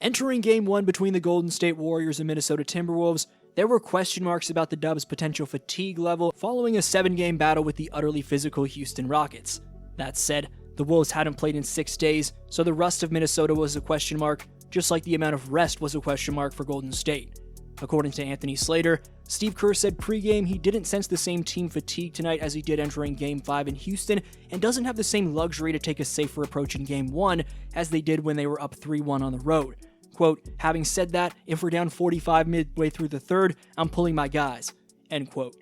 Entering Game 1 between the Golden State Warriors and Minnesota Timberwolves, there were question marks about the Dubs' potential fatigue level following a 7-game battle with the utterly physical Houston Rockets. That said, the Wolves hadn't played in 6 days, so the rust of Minnesota was a question mark, just like the amount of rest was a question mark for Golden State. According to Anthony Slater, Steve Kerr said pregame he didn't sense the same team fatigue tonight as he did entering Game 5 in Houston, and doesn't have the same luxury to take a safer approach in Game 1 as they did when they were up 3-1 on the road. Quote, having said that, if we're down 45 midway through the third, I'm pulling my guys. End quote.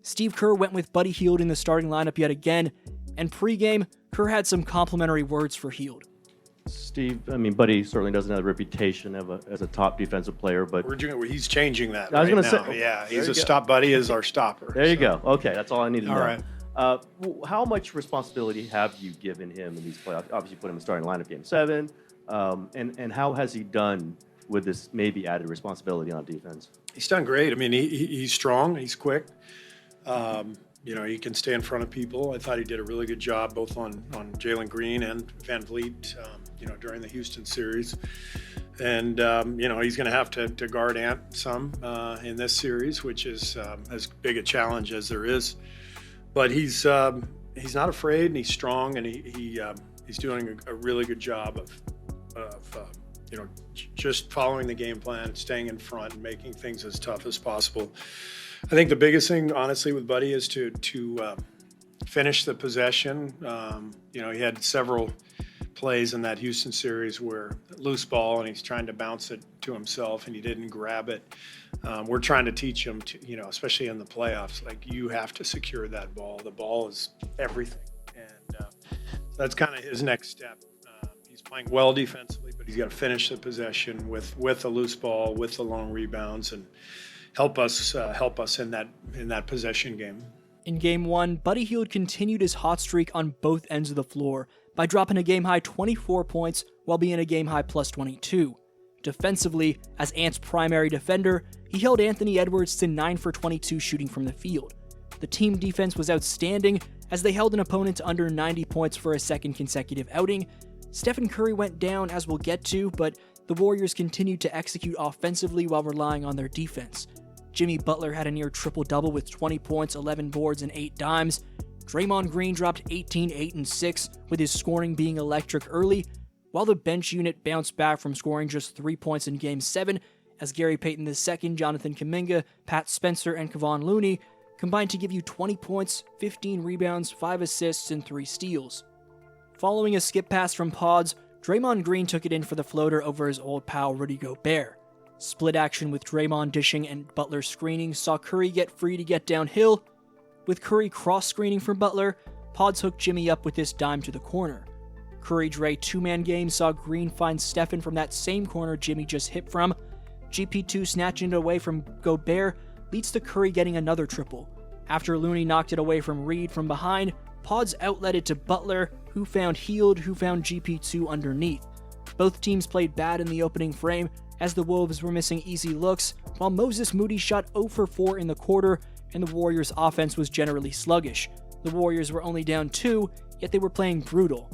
Steve Kerr went with Buddy Hield in the starting lineup yet again, and pregame, Kerr had some complimentary words for Hield. Steve, Buddy certainly doesn't have the reputation as a top defensive player, but he's changing that. I was going to say, yeah, he's a stop. Buddy is our stopper. There you go. Okay, that's all I needed to know. All right. How much responsibility have you given him in these playoffs? Obviously, you put him in starting lineup Game 7, and how has he done with this maybe added responsibility on defense? He's done great. He's strong. He's quick. He can stay in front of people. I thought he did a really good job both on Jalen Green and Van Vliet, during the Houston series. And, he's going to have to guard Ant some in this series, which is as big a challenge as there is. But he's not afraid, and he's strong, and he's doing a really good job of just following the game plan, staying in front, and making things as tough as possible. I think the biggest thing, honestly, with Buddy is to finish the possession. He had several plays in that Houston series where loose ball and he's trying to bounce it to himself and he didn't grab it. We're trying to teach him to, especially in the playoffs, like you have to secure that ball. The ball is everything. And that's kind of his next step. He's playing well defensively, but he's got to finish the possession with a loose ball, with the long rebounds, and help us in that possession game. In Game 1, Buddy Hield continued his hot streak on both ends of the floor by dropping a game-high 24 points while being a game-high plus 22. Defensively, as Ant's primary defender, he held Anthony Edwards to 9 for 22 shooting from the field. The team defense was outstanding as they held an opponent to under 90 points for a second consecutive outing. Stephen Curry went down, as we'll get to, but the Warriors continued to execute offensively while relying on their defense. Jimmy Butler had a near triple-double with 20 points, 11 boards, and 8 dimes. Draymond Green dropped 18, 8, and 6, with his scoring being electric early, while the bench unit bounced back from scoring just 3 points in Game 7, as Gary Payton II, Jonathan Kuminga, Pat Spencer, and Kevon Looney combined to give you 20 points, 15 rebounds, 5 assists, and 3 steals. Following a skip pass from Pods, Draymond Green took it in for the floater over his old pal Rudy Gobert. Split action with Draymond dishing and Butler screening saw Curry get free to get downhill. With Curry cross-screening from Butler, Pods hooked Jimmy up with this dime to the corner. Curry-Dre two-man game saw Green find Stephen from that same corner Jimmy just hit from. GP2 snatching it away from Gobert leads to Curry getting another triple. After Looney knocked it away from Reed from behind, Pods outletted to Butler, who found Hield, who found GP2 underneath. Both teams played bad in the opening frame, as the Wolves were missing easy looks, while Moses Moody shot 0 for 4 in the quarter, and the Warriors' offense was generally sluggish. The Warriors were only down 2, yet they were playing brutal.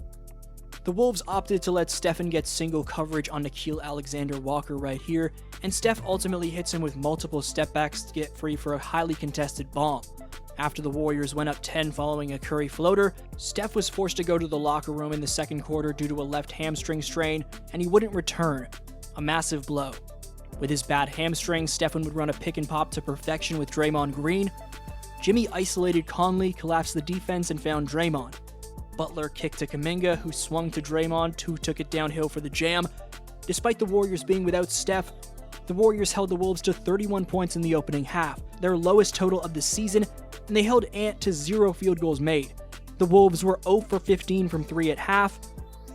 The Wolves opted to let Stephen get single coverage on Nickeil Alexander-Walker right here, and Steph ultimately hits him with multiple stepbacks to get free for a highly contested bomb. After the Warriors went up 10 following a Curry floater, Steph was forced to go to the locker room in the second quarter due to a left hamstring strain, and he wouldn't return. A massive blow. With his bad hamstring, Stephen would run a pick and pop to perfection with Draymond Green. Jimmy isolated Conley, collapsed the defense, and found Draymond. Butler kicked to Kuminga, who swung to Draymond, who took it downhill for the jam. Despite the Warriors being without Steph, the Warriors held the Wolves to 31 points in the opening half, their lowest total of the season, and they held Ant to 0 field goals made. The Wolves were 0 for 15 from 3 at half.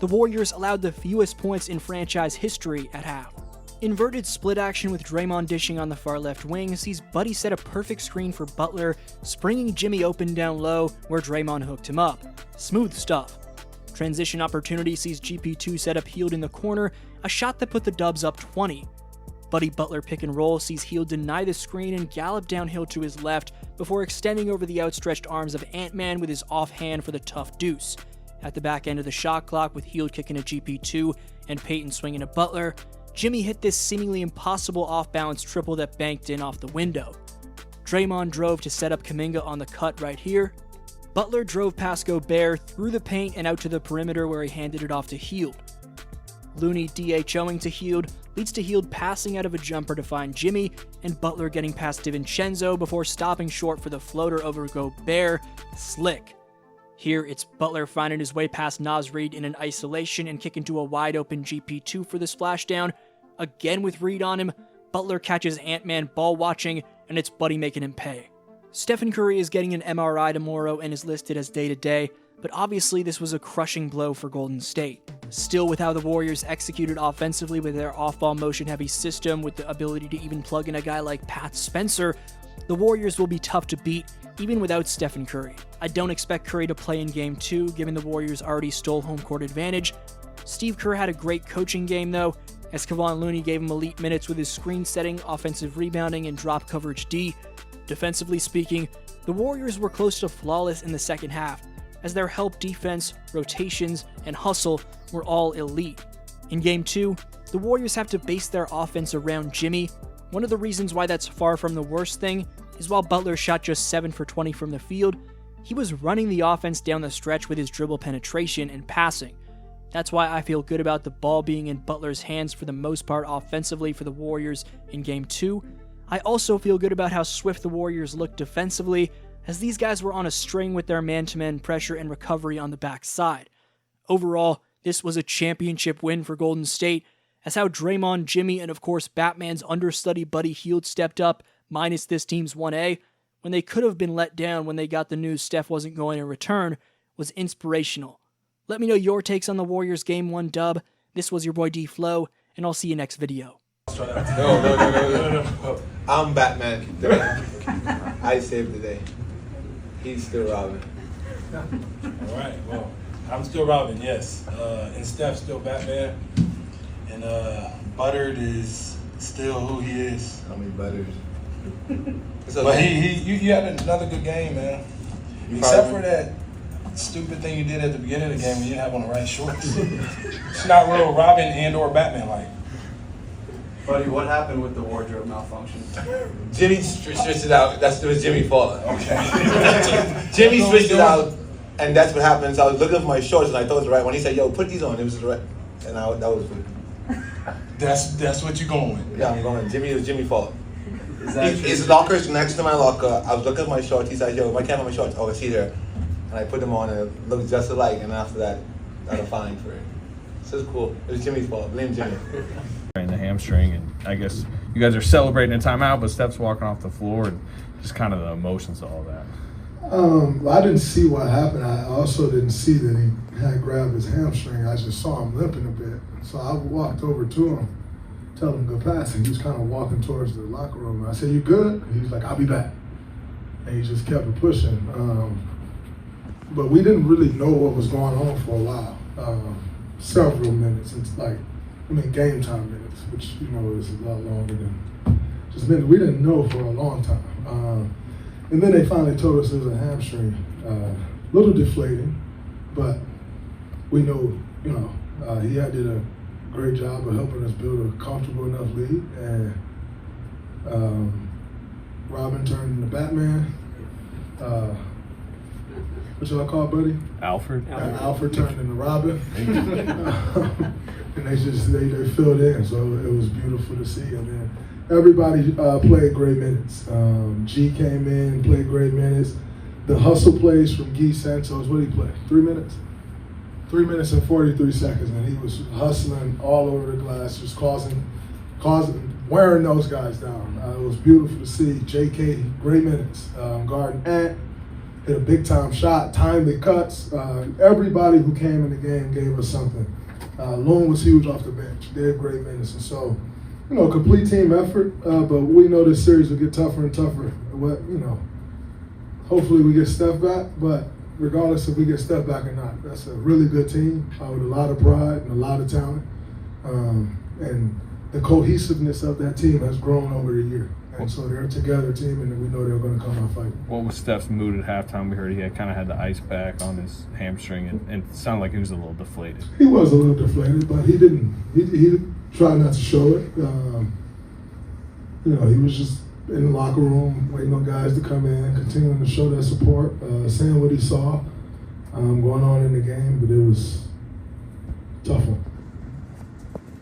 The Warriors allowed the fewest points in franchise history at half. Inverted split action with Draymond dishing on the far left wing sees Buddy set a perfect screen for Butler, springing Jimmy open down low where Draymond hooked him up. Smooth stuff. Transition opportunity sees GP2 set up Hield in the corner, a shot that put the Dubs up 20. Buddy Butler pick and roll sees Hield deny the screen and gallop downhill to his left before extending over the outstretched arms of Ant-Man with his offhand for the tough deuce. At the back end of the shot clock with Hield kicking a GP2 and Payton swinging a Butler, Jimmy hit this seemingly impossible off-balance triple that banked in off the window. Draymond drove to set up Kuminga on the cut right here. Butler drove past Gobert through the paint and out to the perimeter where he handed it off to Hield. Looney DHOing to Hield leads to Hield passing out of a jumper to find Jimmy, and Butler getting past DiVincenzo before stopping short for the floater over Gobert. Slick. Here it's Butler finding his way past Naz Reid in an isolation and kicking to a wide open GP2 for the splashdown. Again with Reid on him, Butler catches Ant-Man ball watching, and it's Buddy making him pay. Stephen Curry is getting an MRI tomorrow and is listed as day-to-day, but obviously this was a crushing blow for Golden State. Still, with how the Warriors executed offensively with their off-ball motion-heavy system with the ability to even plug in a guy like Pat Spencer, the Warriors will be tough to beat, even without Stephen Curry. I don't expect Curry to play in Game 2, given the Warriors already stole home court advantage. Steve Kerr had a great coaching game, though, as Kevon Looney gave him elite minutes with his screen setting, offensive rebounding, and drop coverage D. Defensively speaking, the Warriors were close to flawless in the second half, as their help defense, rotations, and hustle were all elite. In Game 2, the Warriors have to base their offense around Jimmy. One of the reasons why that's far from the worst thing is while Butler shot just 7 for 20 from the field, he was running the offense down the stretch with his dribble penetration and passing. That's why I feel good about the ball being in Butler's hands for the most part offensively for the Warriors in Game 2. I also feel good about how swift the Warriors looked defensively, as these guys were on a string with their man-to-man pressure and recovery on the backside. Overall, this was a championship win for Golden State, as how Draymond, Jimmy, and of course Batman's understudy Buddy Hield stepped up, minus this team's 1A, when they could have been let down when they got the news Steph wasn't going to return, was inspirational. Let me know your takes on the Warriors Game 1 dub. This was your boy DFlow, and I'll see you next video. No. I'm Batman today. I saved the day. He's still Robin. All right, well, I'm still Robin, yes. And Steph's still Batman. And Buttered is still who he is. I mean, Butters. But you had another good game, man. Except for that stupid thing you did at the beginning of the game when you didn't have on the right shorts. It's not real Robin and or Batman-like. Buddy, what happened with the wardrobe malfunction? Jimmy switched it out. It was Jimmy's fault. Okay. Jimmy switched it out, and that's what happened. So I was looking for my shorts, and I thought it was the right one. He said, "Yo, put these on." It was the right, and that was good. That's what you're going with. Yeah, I'm going. It was Jimmy's fault. His locker's next to my locker. I was looking at my shorts. He said, "Yo, why can't I have my shorts?" Oh, it's here. And I put them on, and it looked just alike. And after that, I got a fine for it. So it's cool. It was Jimmy's fault. Blame Jimmy. The hamstring, and I guess you guys are celebrating a timeout, but Steph's walking off the floor, and just kind of the emotions of all that. I didn't see what happened. I also didn't see that he had grabbed his hamstring. I just saw him limping a bit. So I walked over to him, tell him to go pass, and he was kind of walking towards the locker room. I said, "You good?" And he was like, "I'll be back." And he just kept pushing. But we didn't really know what was going on for a while. Several minutes. It's like, game time minutes, which, is a lot longer than just minutes. We didn't know for a long time. And then they finally told us it was a hamstring. A little deflating, but we know, he did a great job of helping us build a comfortable enough lead. And Robin turned into Batman. What y'all call Buddy? Alfred. Alfred turned into Robin. And they filled in, so it was beautiful to see. And then everybody played great minutes. G came in, played great minutes. The hustle plays from Guy Santos, what did he play? 3 minutes? 3 minutes and 43 seconds, and he was hustling all over the glass, just wearing those guys down. It was beautiful to see. JK, great minutes. Guarding Ant, hit a big time shot, timely cuts. Everybody who came in the game gave us something. Loon was huge off the bench. They had great minutes. And so, complete team effort. But we know this series will get tougher and tougher. Hopefully we get Steph back. But regardless if we get Steph back or not, that's a really good team with a lot of pride and a lot of talent. And the cohesiveness of that team has grown over the year. And so they're a together team, and we know they're going to come out fighting. What was Steph's mood at halftime? We heard he had the ice pack on his hamstring, and it sounded like he was a little deflated. He was a little deflated, but he tried not to show it. You know, he was just in the locker room waiting on guys to come in, continuing to show their support, saying what he saw going on in the game. But it was